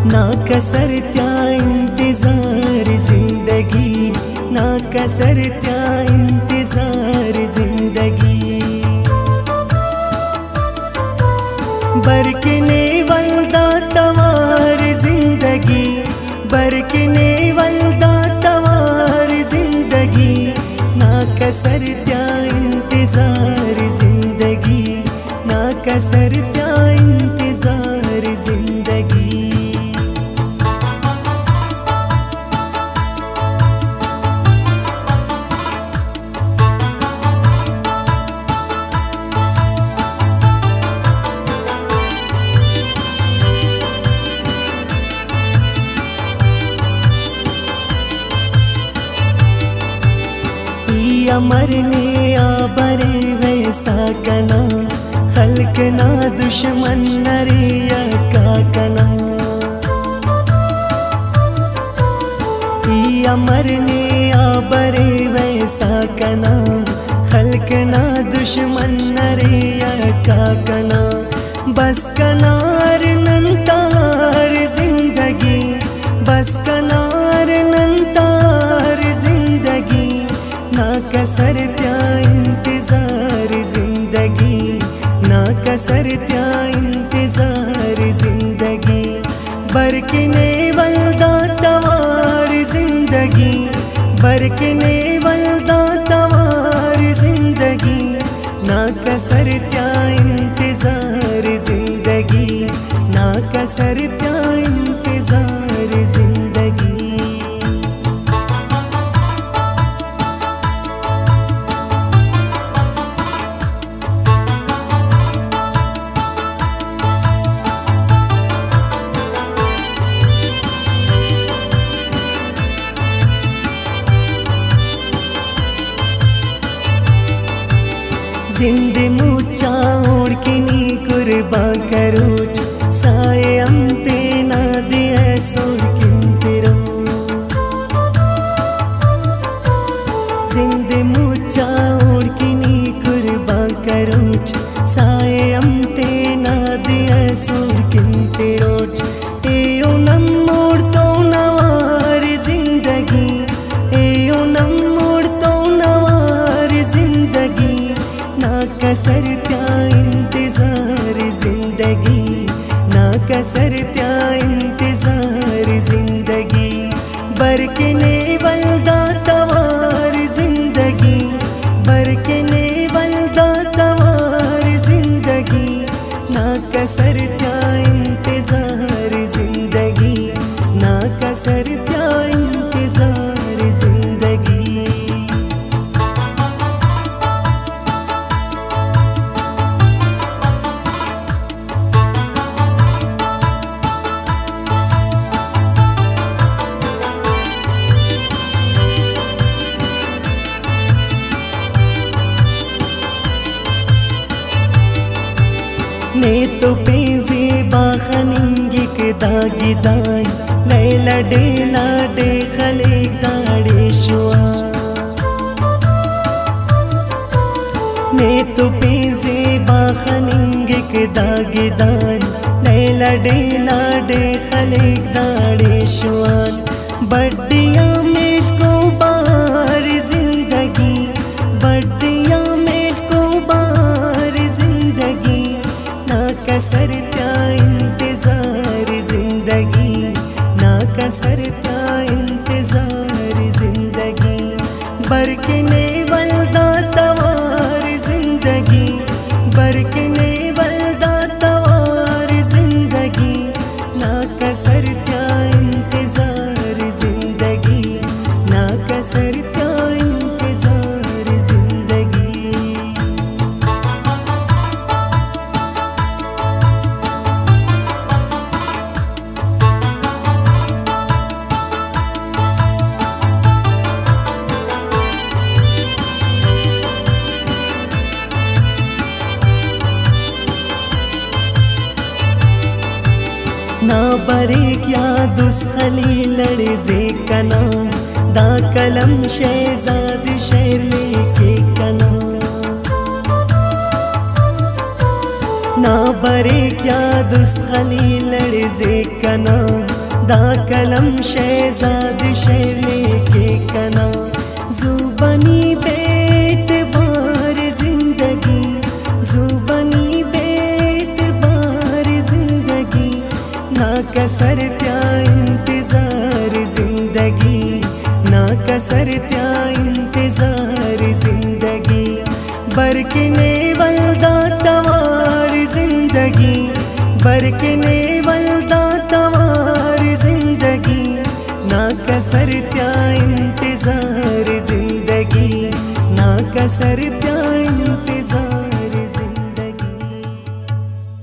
ना कसर त्या इंतजार जिंदगी, ना कसर त्या इंतजार जिंदगी। बरकने वल्दा तवार जिंदगी, बरकने वल्दा तवार जिंदगी, ना कसर त्या इंतजार जिंदगी, ना कसर त्या इंतजार जिंदगी। मरने आ बरे वैसा कना, खल्क ना दुश्मन नरे का कना। या मरने आ बरे वैसा कना, खल्क ना दुश्मन नरे का कना। बस कनार नंतार जिंदगी, बस कनार नंतार जिंदगी, ना कसर त्या इंतजार जिंदगी, ना कसर त्या इंतजार जिंदगी। बरकने वल्दा तवार जिंदगी, बरकने वल्दा तवार जिंदगी, ना कसर त्या इंतजार जिंदगी, ना कसर त्या इंतजार जिंदगी। जिंद मुचा उड़किनी कुर्बा करोच, साए अंते ना दिया सोर किंतिरो। जिंद मुचा उड़किनी कुर्बा करोच, साए अंते ना दिया सोर किंतिरोच। एयो नम्मोड़ तो नवार जिंदगी, एयो नम्मोड़ तो नवार जिंदगी, ना कसर त्या इंतजार जिंदगी, ना कसर त्या इंतजार जिंदगी। बरकने वल्दा तवार जिंदगी, बरकने वल्दा तवार जिंदगी, ना कसर त्या इंतजार जिंदगी, ना कसर त्या इंतजार जिंदगी। ने तो पेज़े बाखनिंगिक दागिदान, लैला डेला डे खलेक दाड़े शुआ। ने तो पेज़े बाखनिंगिक दागिदान, लैला डेला डे खलेक दाड़े शुआन। बड्डिया मेल को बार जिंदगी, बड्डिया मेल को बार जिंदगी, ना कसर त्या इंतजार जिंदगी, ना कसर त्या इंतजार जिंदगी। बरकने वल्दा तवार जिंदगी, बरकने वल्दा तवार जिंदगी, ना कसर त्या इंतजार जिंदगी, ना कसर त्या इंतजार जिंदगी। ना बरे क्या दुस्खली लड़जे कना, दा कलम शहजाद शेर लेके कना। ना बरे क्या दुस्त खली लड़जे कना दा कलम शहजाद शेर लेके कना जुबानी बेतबार जिंदगी, जुबानी बेतबार जिंदगी ना कसर त्या इंतजार जिंदगी, ना कसर त्या इंतजार जिंदगी बरकने वल्दा तवार जिंदगी, बरकने वल्दा तवार जिंदगी ना कसर त्या इंतजार जिंदगी, ना कसर त्या